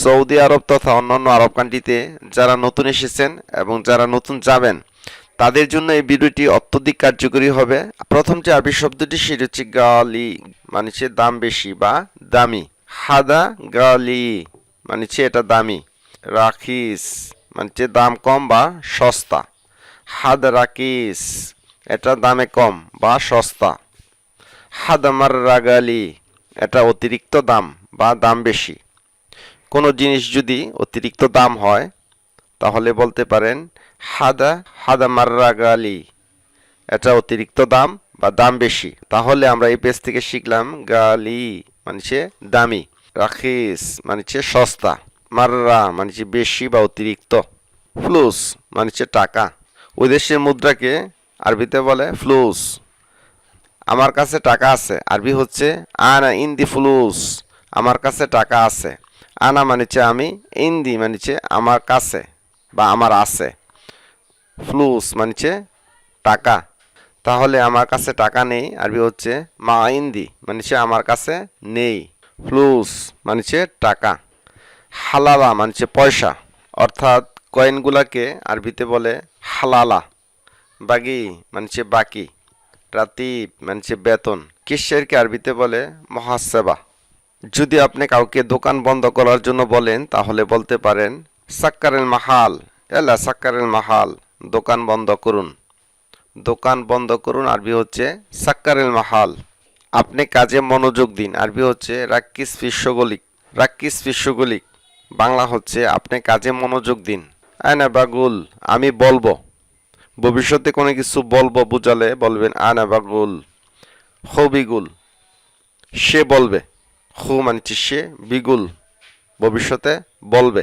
Saudi আরব তথা অন্যান্য আরব কান্ট্রিতে যারা নতুন এসেছেন এবং যারা নতুন যাবেন তাদের জন্য এই ভিডিওটি অত্যধিক কার্যকরী হবে। প্রথম যে আরবি শব্দটি সেটি হচ্ছে গালি, মানে হচ্ছে দাম বেশি বা দামি। হাদা গালি মানে হচ্ছে এটা দামি। রাখিস মানে হচ্ছে দাম কম বা সস্তা। হাদ রাকিস এটা দামে কম বা সস্তা। হাদা মাররা গালি এটা অতিরিক্ত দাম বা দাম বেশি। কোনো জিনিস যদি অতিরিক্ত দাম হয় তাহলে বলতে পারেন হাদা হাদা মাররা গালি, এটা অতিরিক্ত দাম বা দাম বেশি। তাহলে আমরা এই পেজ থেকে শিখলাম গালি মানে দামি, রাখিস মানে সস্তা, মাররা মানে বেশি বা অতিরিক্ত, ফ্লুস মানে টাকা। ওই দেশের মুদ্রাকে আরবিতে বলে ফ্লুস। আমার কাছে টাকা আছে আরবি হচ্ছে আনা ইন্দি ফুলুস, আমার কাছে টাকা আছে। আনা মানে আমি, ইন্দি মানে আমার কাছে বা আমার আছে, ফ্লুস মানে টাকা। তাহলে আমার কাছে টাকা নেই আরবি হচ্ছে মা ইন্দি মানে আমার কাছে নেই, ফ্লুস মানে টাকা। হালালা মানে পয়সা, অর্থাৎ কয়েনগুলাকে আরবিতে বলে হালালা। বাগি মানে বাকি। রাতিব মানে বেতন। কিসেরকে আরবিতে বলে মহাসেবা। যদি আপনি কাউকে দোকান বন্ধ করার জন্য বলেন তাহলে বলতে পারেন সাক্কারেল মাহাল, এলা সাক্কারেল মাহাল, দোকান বন্ধ করুন। দোকান বন্ধ করুন আরবি হচ্ছে সাক্কারেল মাহাল। আপনি কাজে মনোযোগ দিন আরবি হচ্ছে রাক্কিস ফিশ্বগলিক। রাক্কিস ফিশ্বগলিক বাংলা হচ্ছে আপনি কাজে মনোযোগ দিন। আয়না বাগুল আমি বলবো। ভবিষ্যতে কোনো কিছু বলবো বুঝালে বলবেন আনা বাগুল। হো বিগুল সে বলবে। হু মানে সে, বিগুল ভবিষ্যতে বলবে।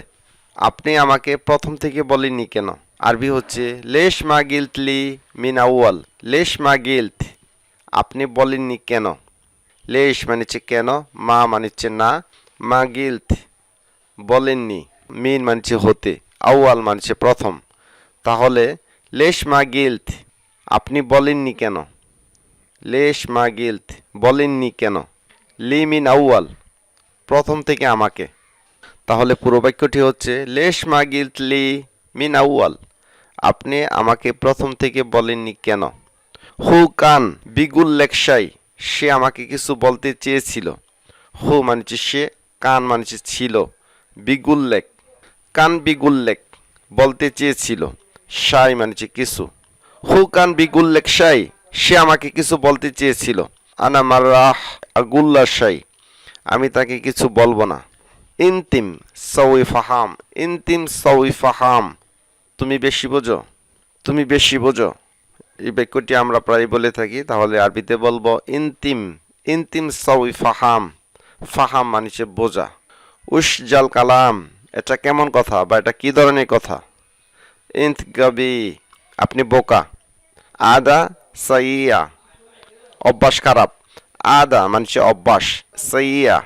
আপনি আমাকে প্রথম থেকে বলেননি কেন আরবি হচ্ছে লেশ মা গিলতলি মিন আউয়াল। লেশ মা গিলত আপনি বলেননি কেন। লেশ মানে কেন, মা মানে না, মা গিলত বলেননি, মিন মানে হতে, আউয়াল মানে প্রথম। তাহলে লেশ মা গিলত আপনি বলেননি কেন। লেশ মা গিলত বলেননি কেন। লি মিন আউয়াল প্রথম থেকে আমাকে। তাহলে পুরো বাক্যটি হচ্ছে লেশ মা গিলত লি মিন আউয়াল আপনি আমাকে প্রথম থেকে বলেননি কেন। হু কান বিগুল লেকশাই সে আমাকে কিছু বলতে চেয়েছিল। হু মানে সে, কান মানে ছিল, বিগুল লেক কান বিগুল লেক বলতে চেয়েছিল, শাই মানে কিছু। হু কান বিগুল লেক শাই সে আমাকে কিছু বলতে চেয়েছিল। আনা মাররাহ আগুল্লা শাই আমি তাকে কিছু বলবো না। ইনতিম সউই ফাহাম, ইনতিম সউই ফাহাম তুমি বেশি বোঝো, তুমি বেশি বোঝো। এই বাক্যটি আমরা প্রায় বলে থাকি, তাহলে আরবিতে বলবো ইনতিম। ইনতিম সউই ফাহাম, ফাহাম মানে বোঝা। উস জাল কালাম এটা কেমন কথা বা এটা কি ধরনের কথা। ইন্ত গাবি আপনি বোকা। আদা সাইয়া অভ্যাস খারাপ। আদা মানে অভ্যাস, সাইয়া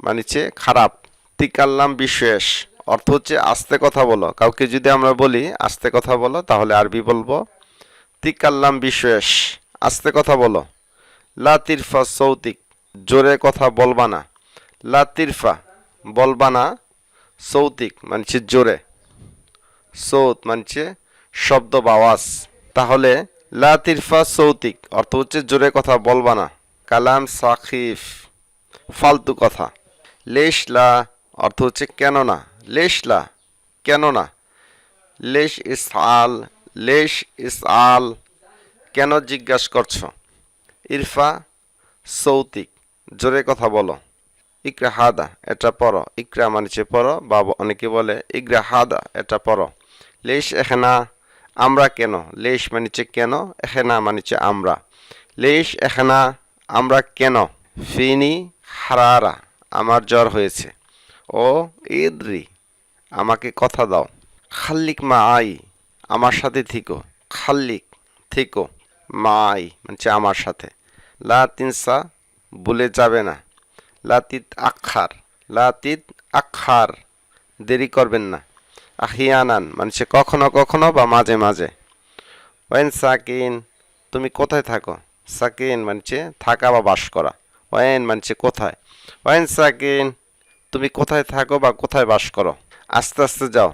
মানে খারাপ। তিকাল্লাম বিশেষ অর্থ হচ্ছে আস্তে কথা বলো। কাউকে যদি আমরা বলি আস্তে কথা বলো তাহলে আরবি বলবো তিকাল্লাম বিশেষ, আস্তে কথা বলো। লা তিরফা সৌতিক জোরে কথা বলবা না। লা তিরফা বলবা না, সৌতিক মানে জোরে, সৌত মানে শব্দ বা আওয়াজ। তাহলে লা তিরফা সৌতিক অর্থ হচ্ছে জোরে কথা বলবা না। কালাম সাকিফ ফালতু কথা। লেশ লা অর্থ হচ্ছে কেন না। লেশ লা কেন না। লেশ ইসআল, লেশ ইসআল কেন জিজ্ঞাসা করছো। ইরফা সৌতিক জোরে কথা বলো। ইকরা হাদা এটা পড়ো। ইকরা মানে পড়ো বা অনেকে বলে ইকরা হাদা এটা পড়ো। লেশ এখানা আমরা কেন। লেশ মানে কেন, এখানা মানে আমরা। লেশ এখানা আমরা কেন। ফিনি হারারা আমার জ্বর হয়েছে। ও ইদ্রি আমাকে কথা দাও। খাল্লিক মা আই আমার সাথে থিকো। খাল্লিক থিকো, মা আই মানে আমার সাথে। লা তিনসা ভুলে যাবে না। লাতিত আখার, লাতিত আখার দেরি করবেন না। আহিয়ানান মানে কখনো কখনো বা মাঝে মাঝে। ওয়েন সাকিন তুমি কোথায় থাকো। সাকিন মানে থাকা বা বাস করা। ওয়েন মানে কোথায়। ওয়েন সাকিন তুমি কোথায় থাকো বা কোথায় বাস করো। আস্তে আস্তে যাও,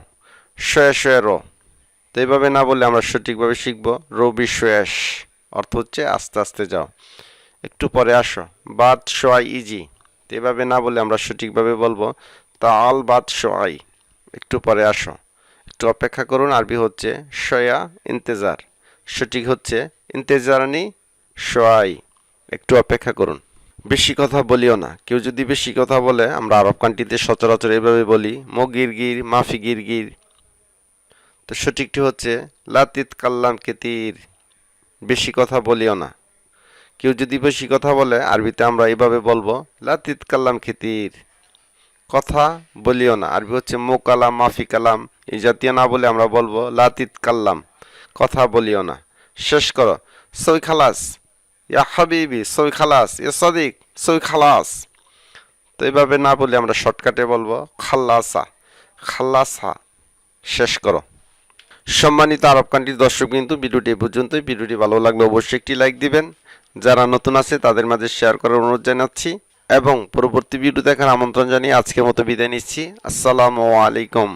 শয়ে শয়ে রো। তো এইভাবে না বললে আমরা সঠিকভাবে শিখব। রো বিশেষ অর্থ হচ্ছে আস্তে আস্তে যাও, একটু পরে আসো। বাদ শোয়াই ইজি, তো এভাবে না বললে আমরা সঠিকভাবে বলবো তাল বাদ শোয়াই, একটু পরে আসো, একটু অপেক্ষা করুন। আরবি হচ্ছে শয়া ইন্তেজার, সঠিক হচ্ছে ইন্তেজারানি শোয়াই, একটু অপেক্ষা করুন। বেশি কথা বলিও না, কেউ যদি বেশি কথা বলে আমরা আরব কান্ট্রিতে সচরাচর এভাবে বলি মো গিরগির মাফি গিরগির। তো সঠিকটি হচ্ছে লাতিত কাল্লাম কেতির, বেশি কথা বলিও না। কেউ যদি বেশি কথা বলে আরবিতে আমরা এভাবে বলবো লাতিত কাল্লাম খেতির, কথা বলিও না। আরবি হচ্ছে মো কালাম মাফি কালাম, এই জাতীয় না বলে আমরা বলবো লাতিত কাল্লাম, কথা বলিও না। শেষ করো, সই খালাস, ইয়া হাবিবি সই খালাস, ইয়া সদিক সই খালাস। তো এভাবে না বলে আমরা শর্টকাটে বলবো খাল্লাসা, খাল্লাসা, শেষ করো। সম্মানিত আরব কান্ট্রির দর্শক, কিন্তু ভিডিওটি এ পর্যন্তই। ভিডিওটি ভালো লাগলে অবশ্যই একটি লাইক দিবেন, যারা নতুন আছে তাদের মাঝে শেয়ার করার অনুরোধ জানাচ্ছি এবং পরবর্তী ভিডিও দেখার আমন্ত্রণ জানিয়ে আজকের মতো বিদায় নিচ্ছি। আসসালামু আলাইকুম।